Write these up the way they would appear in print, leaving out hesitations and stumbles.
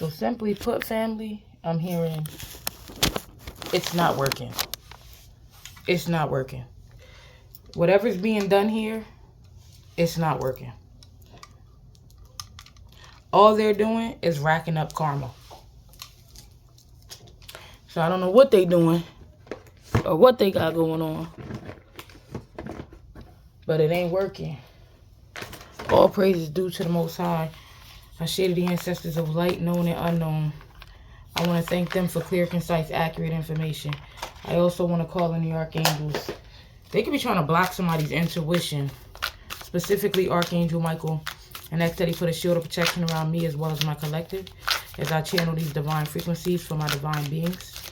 So simply put, family, I'm hearing it's not working. It's not working. Whatever's being done here, it's not working. All they're doing is racking up karma. So I don't know what they doing or what they got going on, but it ain't working. All praise is due to the Most High. I share to the ancestors of light, known and unknown. I want to thank them for clear, concise, accurate information. I also want to call in the archangels. They could be trying to block somebody's intuition, specifically Archangel Michael. And that's that he put a shield of protection around me as well as my collective as I channel these divine frequencies for my divine beings.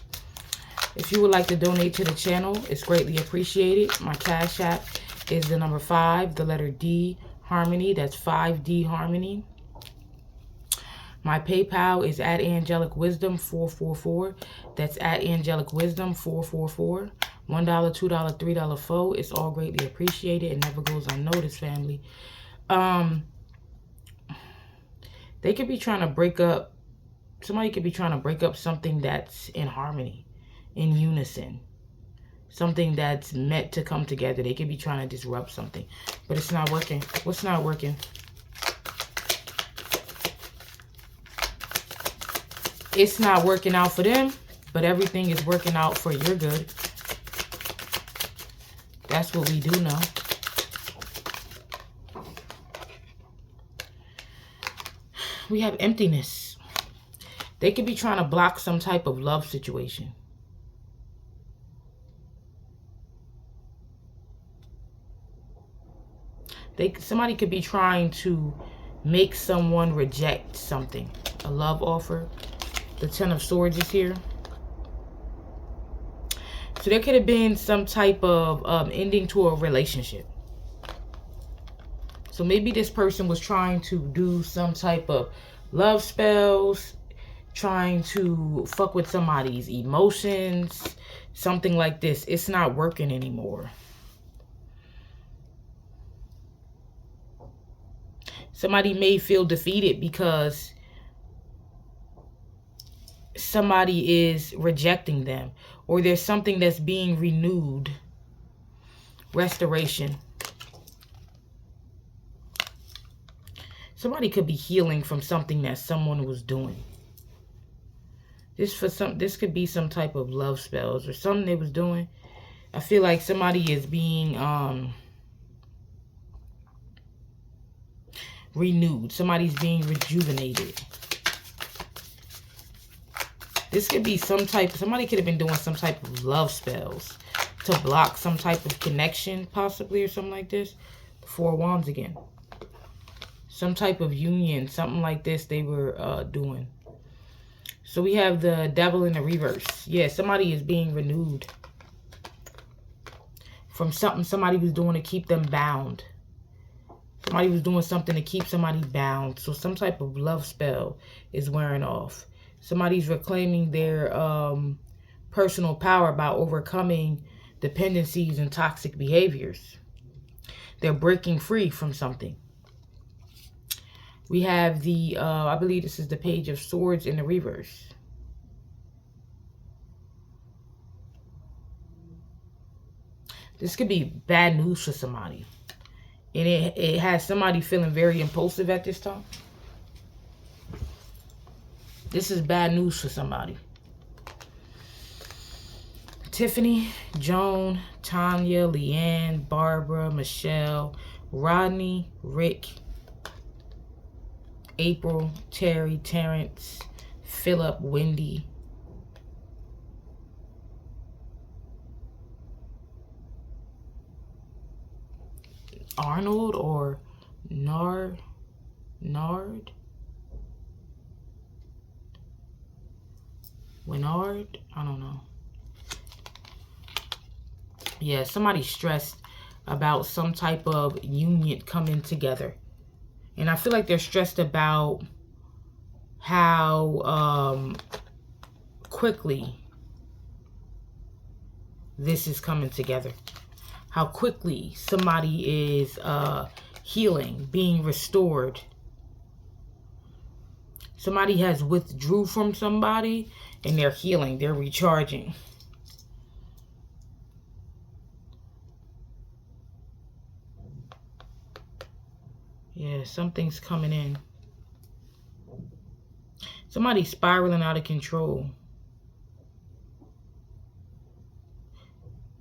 If you would like to donate to the channel, it's greatly appreciated. My Cash App is the number 5, the letter D, Harmony. That's 5D Harmony. My PayPal is at Angelic Wisdom 444. That's at Angelic Wisdom 444. $1, $2, $3, $4. It's all greatly appreciated. It never goes unnoticed, family. They could be trying to break up. Somebody could be trying to break up something that's in harmony, in unison. Something that's meant to come together. They could be trying to disrupt something. But it's not working. What's not working? It's not working out for them, but everything is working out for your good. That's what we do know. We have emptiness. They could be trying to block some type of love situation. Somebody could be trying to make someone reject something. A love offer. The 10 of Swords is here. So there could have been some type of ending to a relationship. So maybe this person was trying to do some type of love spells, trying to fuck with somebody's emotions, something like this. It's not working anymore. Somebody may feel defeated because somebody is rejecting them, or there's something that's being renewed. Restoration. Somebody could be healing from something that someone was doing. This could be some type of love spells or something they was doing. I feel like somebody is being renewed. Somebody's being rejuvenated. This could be somebody could have been doing some type of love spells to block some type of connection, possibly, or something like this. 4 Wands again. Some type of union, something like this they were doing. So we have the Devil in the reverse. Yeah, somebody is being renewed from something somebody was doing to keep them bound. Somebody was doing something to keep somebody bound. So some type of love spell is wearing off. Somebody's reclaiming their personal power by overcoming dependencies and toxic behaviors. They're breaking free from something. We have the, I believe this is the Page of Swords in the reverse. This could be bad news for somebody. And it has somebody feeling very impulsive at this time. This is bad news for somebody. Tiffany, Joan, Tanya, Leanne, Barbara, Michelle, Rodney, Rick, April, Terry, Terrence, Philip, Wendy. Arnold or Nard? Winard? I don't know. Yeah, somebody's stressed about some type of union coming together. And I feel like they're stressed about how quickly this is coming together. How quickly somebody is healing, being restored. Somebody has withdrew from somebody and they're healing. They're recharging. Yeah, something's coming in. Somebody's spiraling out of control.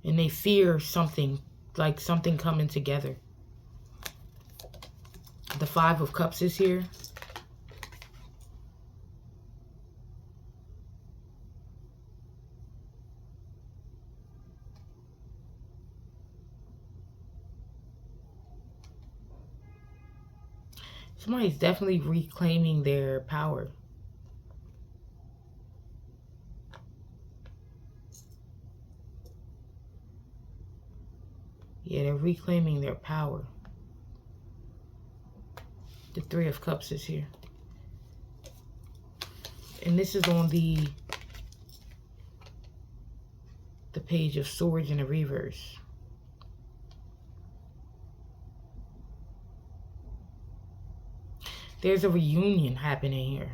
And they fear something, like something coming together. The Five of Cups is here. Somebody's definitely reclaiming their power. Yeah, they're reclaiming their power. The Three of Cups is here. And this is on the Page of Swords in the reverse. There's a reunion happening here.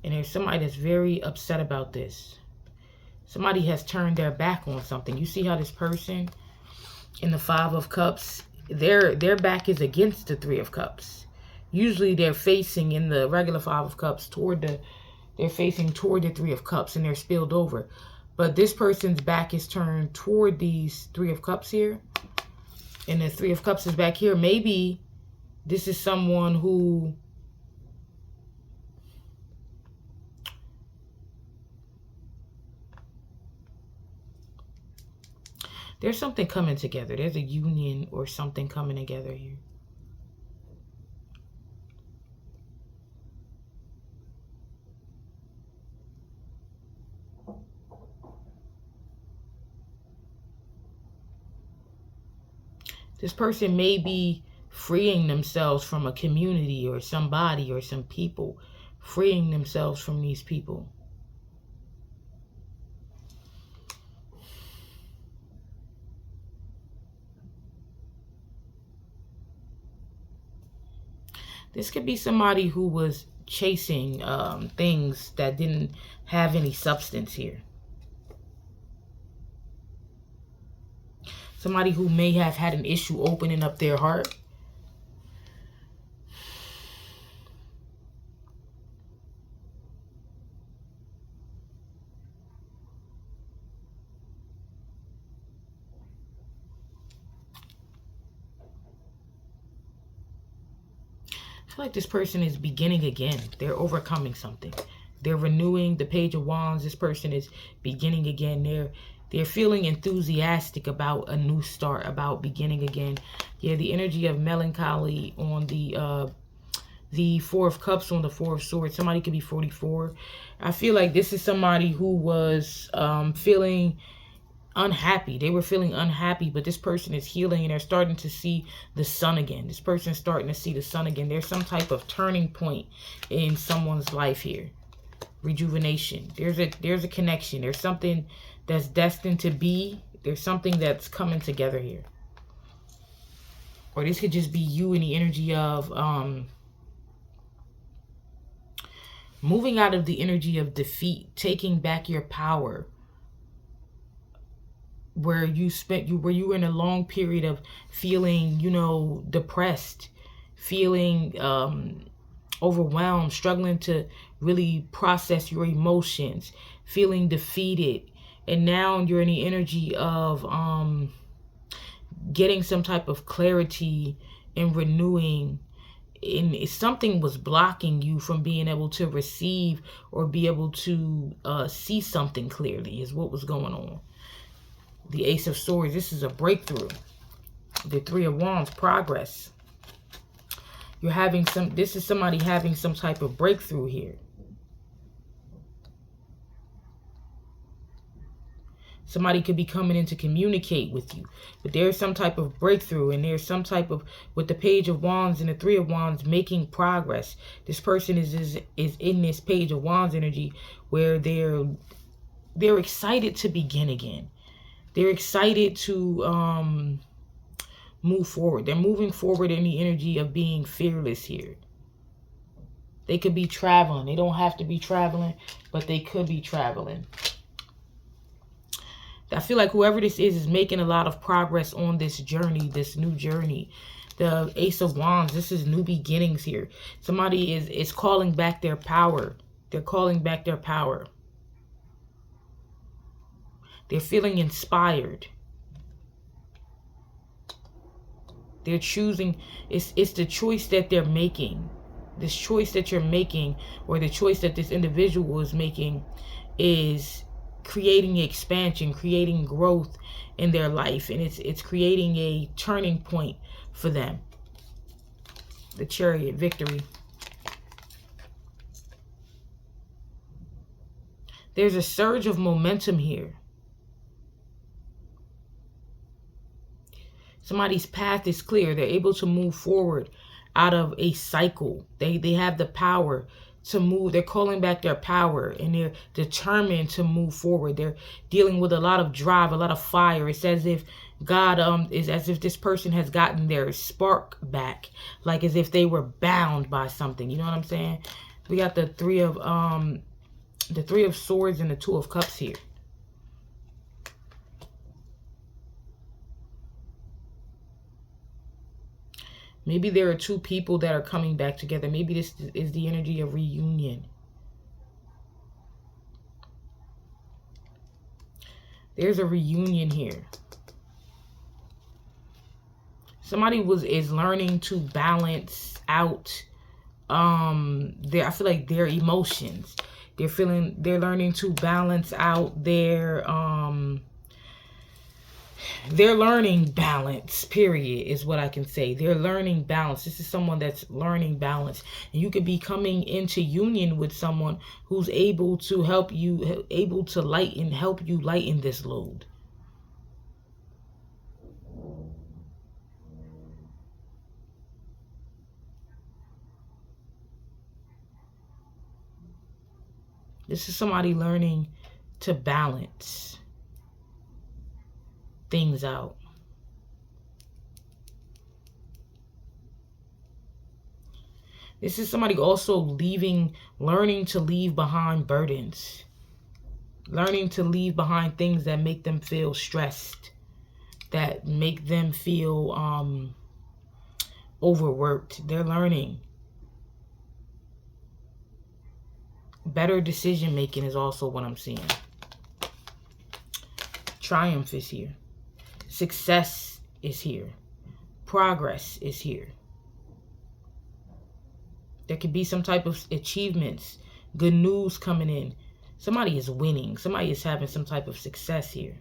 And there's somebody that's very upset about this. Somebody has turned their back on something. You see how this person in the Five of Cups, their back is against the Three of Cups. Usually they're facing in the regular Five of Cups they're facing toward the Three of Cups and they're spilled over. But this person's back is turned toward these Three of Cups here. And the Three of Cups is back here. Maybe this is someone who there's something coming together. There's a union or something coming together here. This person may be freeing themselves from a community or somebody or some people. Freeing themselves from these people. This could be somebody who was chasing things that didn't have any substance here. Somebody who may have had an issue opening up their heart. I feel like this person is beginning again. They're overcoming something. They're renewing the Page of Wands. This person is beginning again. They're feeling enthusiastic about a new start, about beginning again. Yeah, the energy of melancholy on the Four of Cups on the Four of Swords. Somebody could be 44. I feel like this is somebody who was feeling unhappy. They were feeling unhappy, but this person is healing and they're starting to see the sun again. This person's starting to see the sun again. There's some type of turning point in someone's life here. Rejuvenation. There's a connection. There's something that's destined to be. There's something that's coming together here. Or this could just be you in the energy of moving out of the energy of defeat, taking back your power. Where you were in a long period of feeling, depressed, feeling overwhelmed, struggling to really process your emotions, feeling defeated. And now you're in the energy of getting some type of clarity and renewing. And something was blocking you from being able to receive or be able to see something clearly is what was going on. The Ace of Swords, this is a breakthrough. The Three of Wands, progress. This is somebody having some type of breakthrough here. Somebody could be coming in to communicate with you. But there's some type of breakthrough and there's some type of, with the Page of Wands and the Three of Wands, making progress. This person is in this Page of Wands energy where they're excited to begin again. They're excited to move forward. They're moving forward in the energy of being fearless here. They could be traveling. They don't have to be traveling, but they could be traveling. I feel like whoever this is making a lot of progress on this journey, this new journey. The Ace of Wands, this is new beginnings here. Somebody is calling back their power. They're calling back their power. They're feeling inspired. They're choosing, it's the choice that they're making. This choice that you're making, or the choice that this individual is making, is creating expansion, creating growth in their life, and it's creating a turning point for them. The Chariot, victory. There's a surge of momentum here. Somebody's path is clear. They're able to move forward out of a cycle. They have the power to move. They're calling back their power, and they're determined to move forward. They're dealing with a lot of drive, a lot of fire. It's as if God is as if this person has gotten their spark back, like as if they were bound by something. You know what I'm saying? We got the Three of Swords and the Two of Cups here. Maybe there are two people that are coming back together. Maybe this is the energy of reunion. There's a reunion here. Somebody is learning to balance out I feel like their emotions. They're learning to balance out they're learning balance, period, is what I can say. They're learning balance. This is someone that's learning balance. And you could be coming into union with someone who's able to help you, help you lighten this load. This is somebody learning to balance things out. This is somebody also learning to leave behind burdens. Learning to leave behind things that make them feel stressed. That make them feel overworked. They're learning. Better decision making is also what I'm seeing. Triumph is here. Success is here. Progress is here. There could be some type of achievements, good news coming in. Somebody is winning. Somebody is having some type of success here.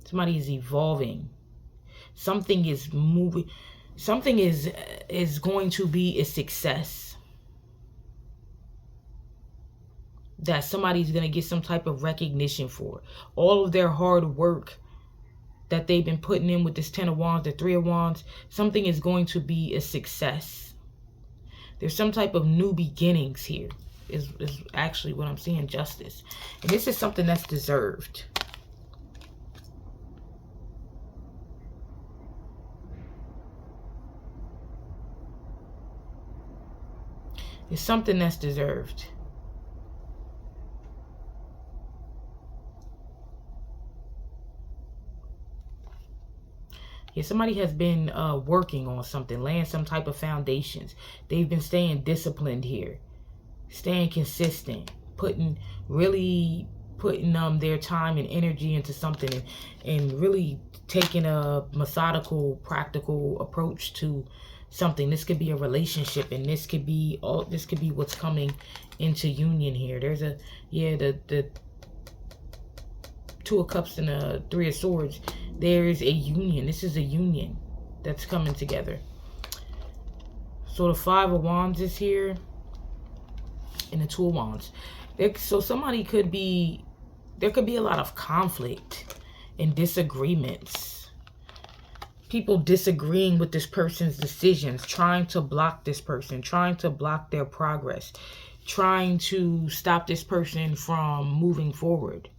Somebody is evolving. Something is moving. Something is going to be a success. That somebody's going to get some type of recognition for. All of their hard work that they've been putting in with this Ten of Wands, the Three of Wands, something is going to be a success. There's some type of new beginnings here, is actually what I'm seeing, justice. And this is something that's deserved. It's something that's deserved. Yeah, somebody has been working on something, laying some type of foundations. They've been staying disciplined here, staying consistent, putting their time and energy into something, and really taking a methodical, practical approach to something. This could be a relationship, and this could be what's coming into union here. There's the Two of Cups and the Three of Swords. There is a union. This is a union that's coming together. So the Five of Wands is here, and the Two of Wands. So somebody there could be a lot of conflict and disagreements. People disagreeing with this person's decisions, trying to block this person, trying to block their progress, trying to stop this person from moving forward.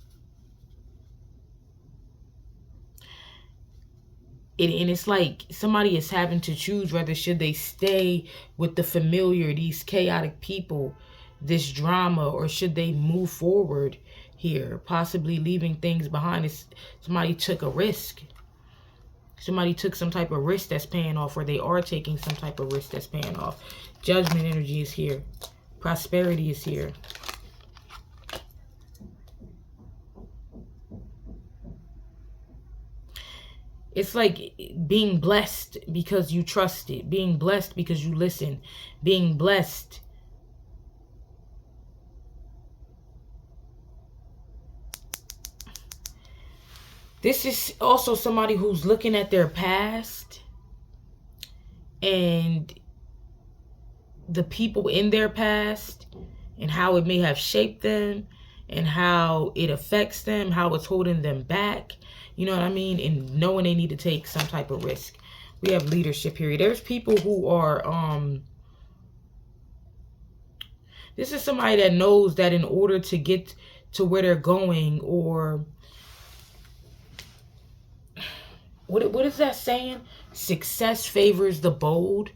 And it's like somebody is having to choose whether should they stay with the familiar, these chaotic people, this drama, or should they move forward here, possibly leaving things behind. Somebody took a risk. Somebody took some type of risk that's paying off, or they are taking some type of risk that's paying off. Judgment energy is here. Prosperity is here. It's like being blessed because you trust it. Being blessed because you listen. Being blessed. This is also somebody who's looking at their past and the people in their past and how it may have shaped them and how it affects them, how it's holding them back. You know what I mean? And knowing they need to take some type of risk. We have leadership here. There's people who are, this is somebody that knows that in order to get to where they're going, or what is that saying? Success favors the bold.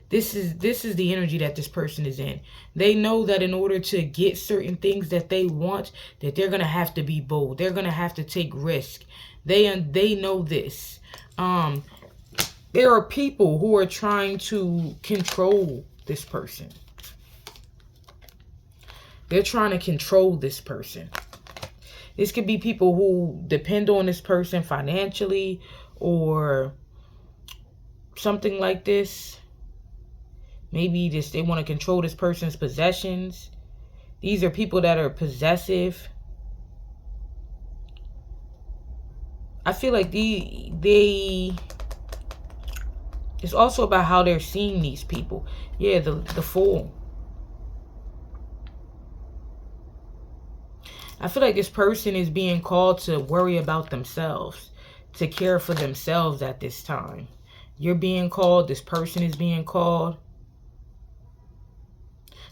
This is the energy that this person is in. They know that in order to get certain things that they want, that they're going to have to be bold. They're going to have to take risk. They know this. There are people who are trying to control this person. They're trying to control this person. This could be people who depend on this person financially or something like this. Maybe they want to control this person's possessions. These are people that are possessive. I feel like it's also about how they're seeing these people. Yeah, the Fool. I feel like this person is being called to worry about themselves, to care for themselves at this time. You're being called, this person is being called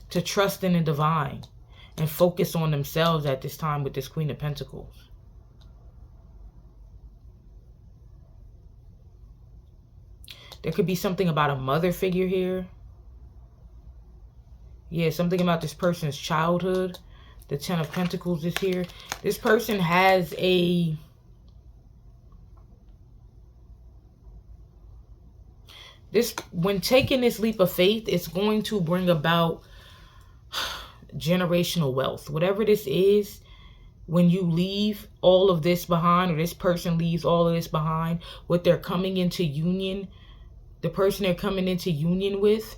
to trust in the divine and focus on themselves at this time with this Queen of Pentacles. There could be something about a mother figure here. Yeah, something about this person's childhood. The Ten of Pentacles is here. This person has when taking this leap of faith, it's going to bring about generational wealth. Whatever this is, when you leave all of this behind, or this person leaves all of this behind, what they're coming into union, the person they're coming into union with,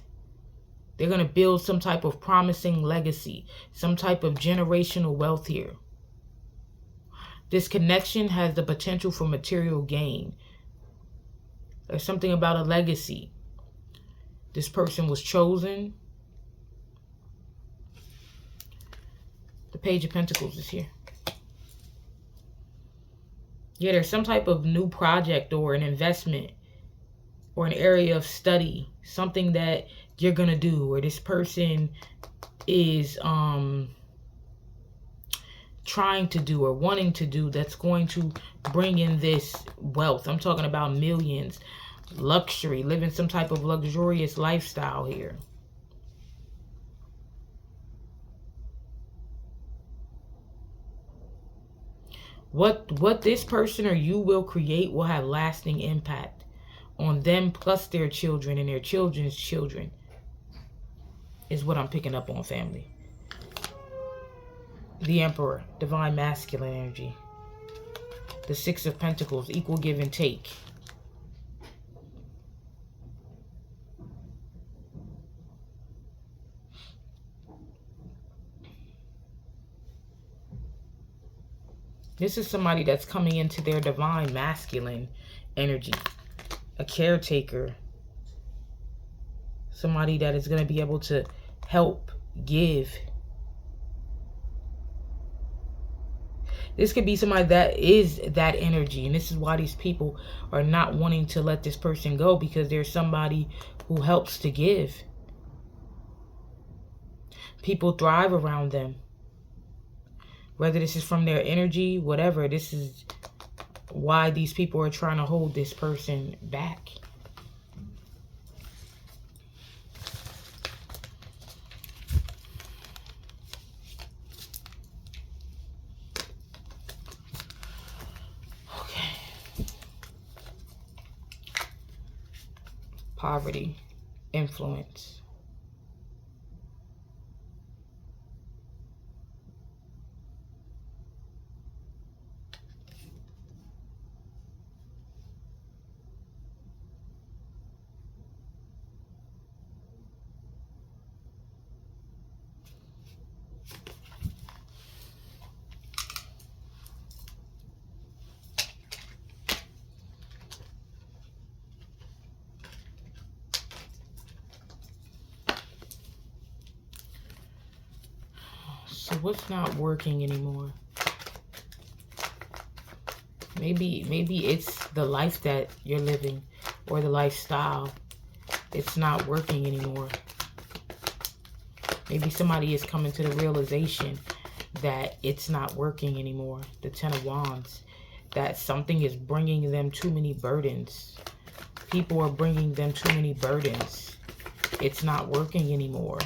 they're going to build some type of promising legacy, some type of generational wealth here. This connection has the potential for material gain. There's something about a legacy. This person was chosen. The Page of Pentacles is here. Yeah, there's some type of new project or an investment or an area of study, something that you're going to do, or this person is trying to do or wanting to do, that's going to bring in this wealth. I'm talking about millions, luxury, living some type of luxurious lifestyle here. What this person or you will create will have lasting impact on them, plus their children and their children's children, is what I'm picking up on, family. The Emperor, divine masculine energy. The Six of Pentacles, equal give and take. This is somebody that's coming into their divine masculine energy. A caretaker. Somebody that is going to be able to help, give. This could be somebody that is that energy. And this is why these people are not wanting to let this person go, because there's somebody who helps to give. People thrive around them. Whether this is from their energy, whatever. This is why these people are trying to hold this person back. Okay. Poverty, influence. So what's not working anymore? Maybe it's the life that you're living or the lifestyle. It's not working anymore. Maybe somebody is coming to the realization that it's not working anymore. The Ten of Wands. That something is bringing them too many burdens. People are bringing them too many burdens. It's not working anymore.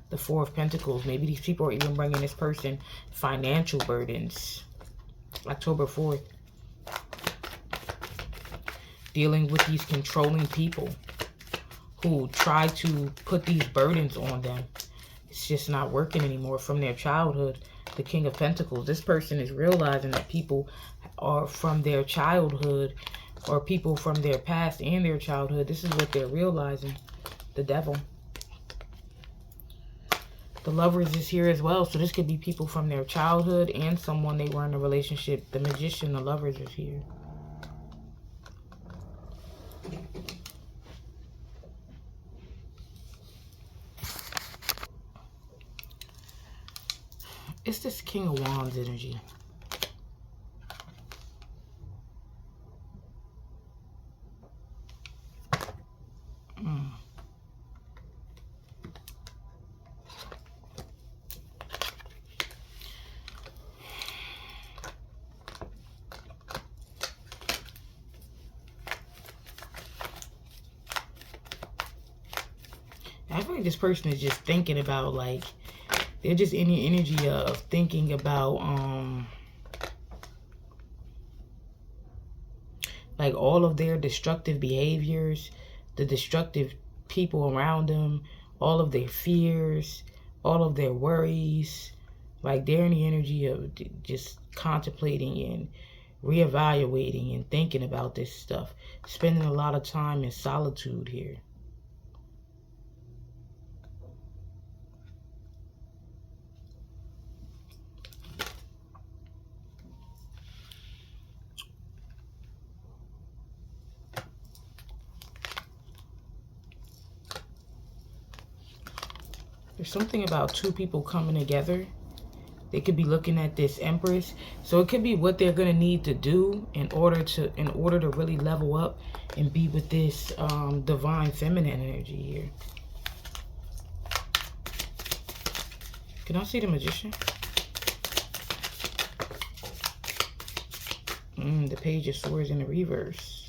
The Four of Pentacles. Maybe these people are even bringing this person financial burdens. October 4th. Dealing with these controlling people who try to put these burdens on them. It's just not working anymore. From their childhood. The King of Pentacles. This person is realizing that people are from their childhood or people from their past and their childhood. This is what they're realizing. The Devil. The Lovers is here as well. So this could be people from their childhood and someone they were in a relationship. The Magician, the Lovers is here. It's this King of Wands energy. I feel like this person is just thinking about, like, they're just in the energy of thinking about, like, all of their destructive behaviors, the destructive people around them, all of their fears, all of their worries. Like, they're in the energy of just contemplating and reevaluating and thinking about this stuff. Spending a lot of time in solitude here. There's something about two people coming together. They could be looking at this Empress. So it could be what they're going to need to do in order to really level up and be with this divine feminine energy here. Can I see the Magician? The Page of Swords in the reverse.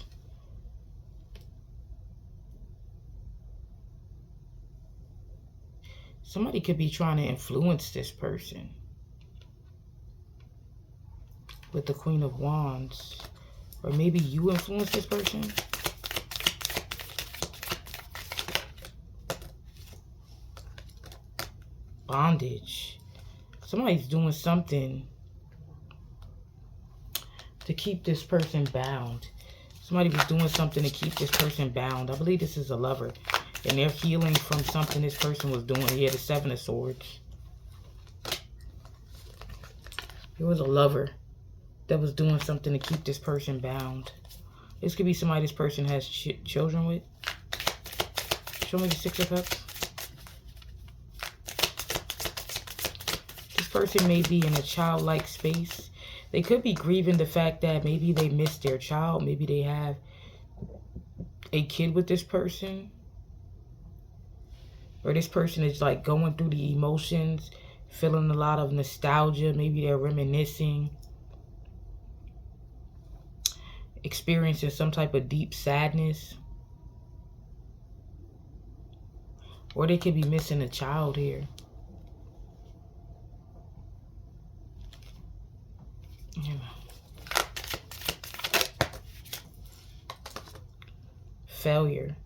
Somebody could be trying to influence this person. With the Queen of Wands. Or maybe you influence this person. Bondage. Somebody's doing something to keep this person bound. Somebody was doing something to keep this person bound. I believe this is a lover. And they're healing from something this person was doing. Here, the Seven of Swords. There was a lover that was doing something to keep this person bound. This could be somebody this person has children with. Show me the Six of Cups. This person may be in a childlike space. They could be grieving the fact that maybe they missed their child. Maybe they have a kid with this person. Or this person is like going through the emotions, feeling a lot of nostalgia. Maybe they're reminiscing. experiencing some type of deep sadness. Or they could be missing a child here. Yeah. Failure.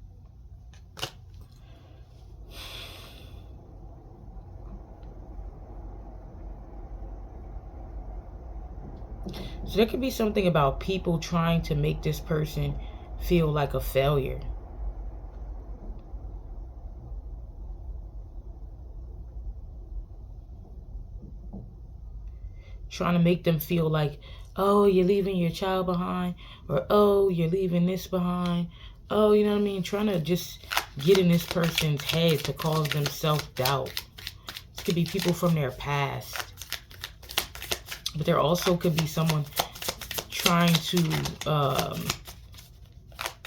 So there could be something about people trying to make this person feel like a failure. Trying to make them feel like, oh, you're leaving your child behind, or oh, you're leaving this behind. Oh, you know what I mean? Trying to just get in this person's head to cause them self-doubt. This could be people from their past. But there also could be someone trying to,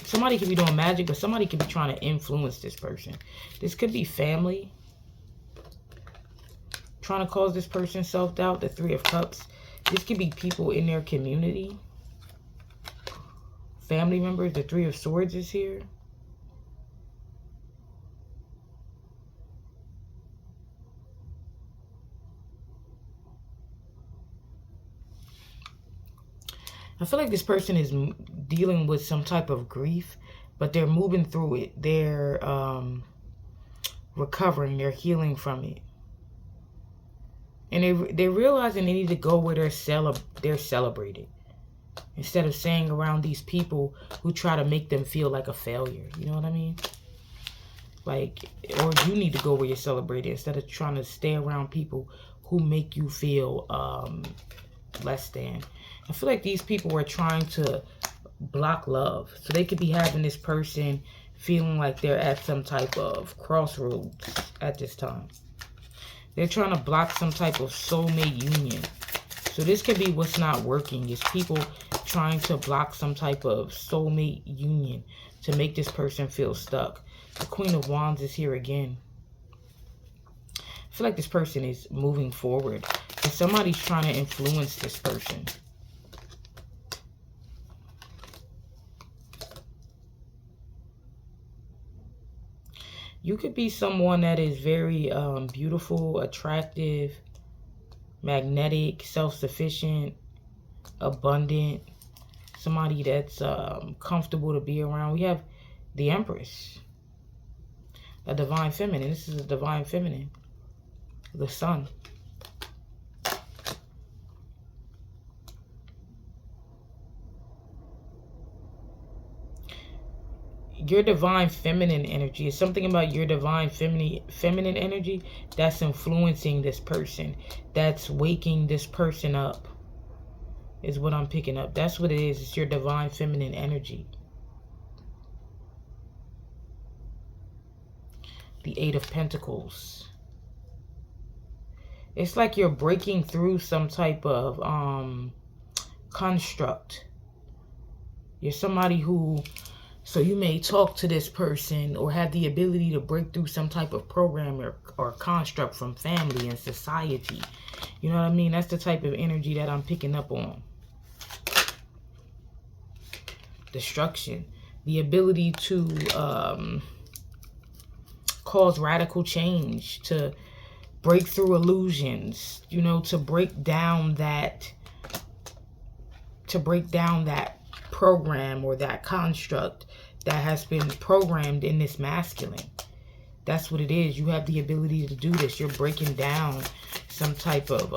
somebody could be doing magic, but somebody could be trying to influence this person. This could be family. Trying to cause this person self-doubt. The Three of Cups. This could be people in their community. Family members. The Three of Swords is here. I feel like this person is dealing with some type of grief, but they're moving through it. They're recovering. They're healing from it. And they're realizing they need to go where they're celebrated. Instead of staying around these people who try to make them feel like a failure. You know what I mean? Like, or you need to go where you're celebrated instead of trying to stay around people who make you feel less than. I feel like these people are trying to block love. So they could be having this person feeling like they're at some type of crossroads at this time. They're trying to block some type of soulmate union. So this could be what's not working. Is people trying to block some type of soulmate union to make this person feel stuck. The Queen of Wands is here again. I feel like this person is moving forward. And somebody's trying to influence this person. You could be someone that is very beautiful, attractive, magnetic, self-sufficient, abundant. Somebody that's comfortable to be around. We have the Empress. A divine feminine. This is a divine feminine. The Sun. Your divine feminine energy is something about your divine feminine energy that's influencing this person, that's waking this person up, is what I'm picking up. That's what it is. It's your divine feminine energy. The Eight of Pentacles. It's like you're breaking through some type of construct. You're somebody who... So you may talk to this person or have the ability to break through some type of program or construct from family and society. You know what I mean? That's the type of energy that I'm picking up on. Destruction. The ability to cause radical change, to break through illusions, you know, to break down that program or that construct that has been programmed in this masculine. That's what it is. You have the ability to do this. You're breaking down some type of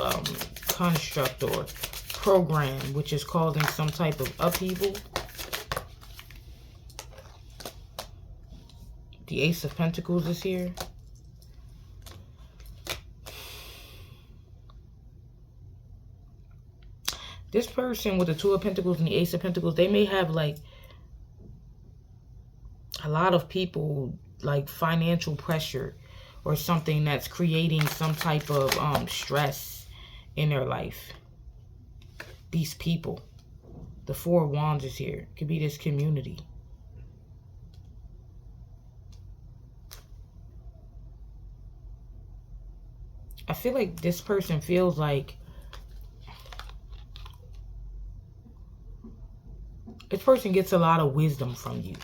construct or program which is causing some type of upheaval. The Ace of Pentacles is here. This person with the Two of Pentacles and the Ace of Pentacles, they may have like a lot of people, like financial pressure or something that's creating some type of stress in their life. These people. The Four of Wands is here. It could be this community. I feel like this person feels like person gets a lot of wisdom from you.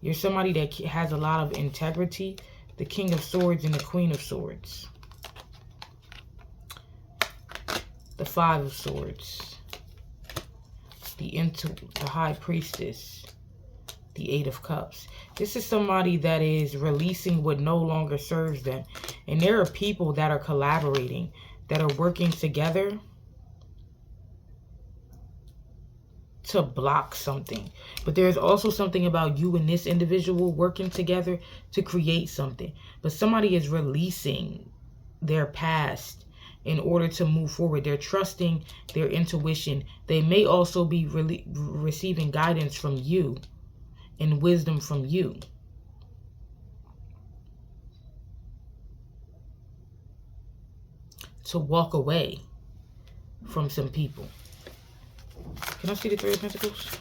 You're somebody that has a lot of integrity. The King of Swords and the Queen of Swords. The Five of Swords. The High Priestess. The Eight of Cups. This is somebody that is releasing what no longer serves them. And there are people that are collaborating, that are working together to block something. But there's also something about you and this individual working together to create something. But somebody is releasing their past in order to move forward. They're trusting their intuition. They may also be receiving guidance from you and wisdom from you. To walk away from some people. Can I see the Three of Pentacles?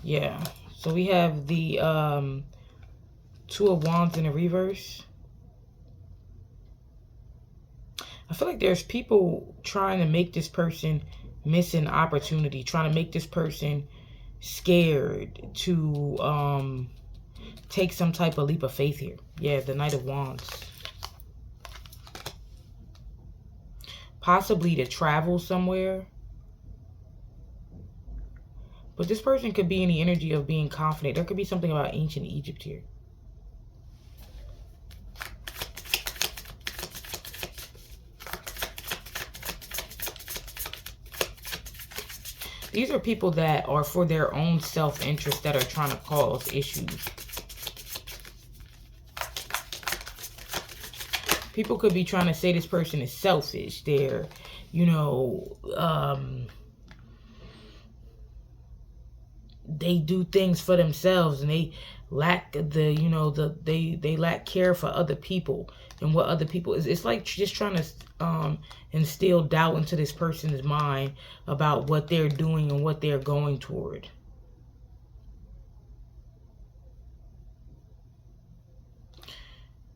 Yeah. So we have the Two of Wands in the reverse. I feel like there's people trying to make this person miss an opportunity, trying to make this person scared to take some type of leap of faith here. Yeah, the Knight of Wands. Possibly to travel somewhere. But this person could be in the energy of being confident. There could be something about ancient Egypt here. These are people that are for their own self-interest that are trying to cause issues. People could be trying to say this person is selfish. They're, you know, they do things for themselves and they lack the, you know, they lack care for other people and what other people is. It's like just trying to instill doubt into this person's mind about what they're doing and what they're going toward.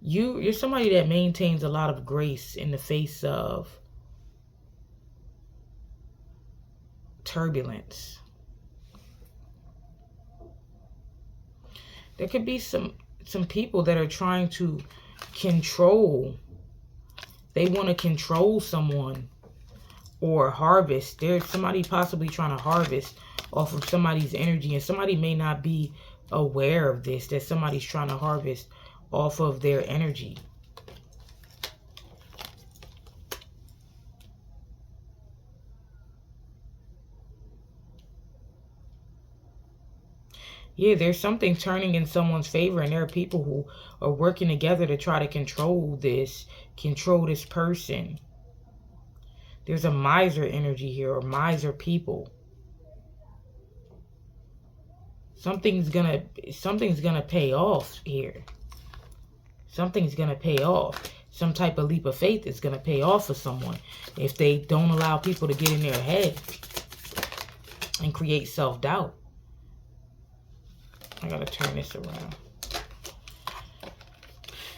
You're somebody that maintains a lot of grace in the face of turbulence. There could be some people that are trying to control. They want to control someone or harvest. There's somebody possibly trying to harvest off of somebody's energy, and somebody may not be aware of this, that somebody's trying to harvest off of their energy. Yeah, there's something turning in someone's favor, and there are people who are working together to try to control this person. There's a miser energy here, or miser people. Something's gonna pay off here. Something's gonna pay off. Some type of leap of faith is gonna pay off for someone if they don't allow people to get in their head and create self-doubt. I gotta turn this around.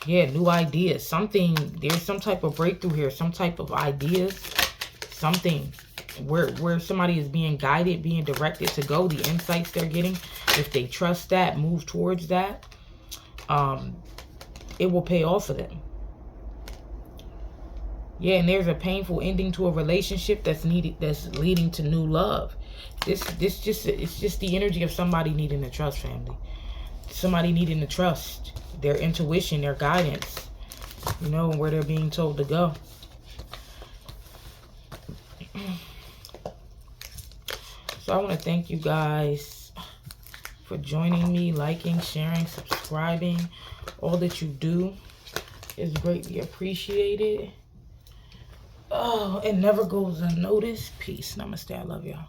Yeah, new ideas. There's some type of breakthrough here. Some type of ideas. Something where somebody is being guided, being directed to go. The insights they're getting. If they trust that, move towards that, it will pay off for them. Yeah, and there's a painful ending to a relationship that's leading to new love. It's just the energy of somebody needing to trust, family. Somebody needing to trust their intuition, their guidance, you know, where they're being told to go. So I want to thank you guys for joining me, liking, sharing, subscribing. All that you do is greatly appreciated. Oh, it never goes unnoticed. Peace. Namaste. I love y'all.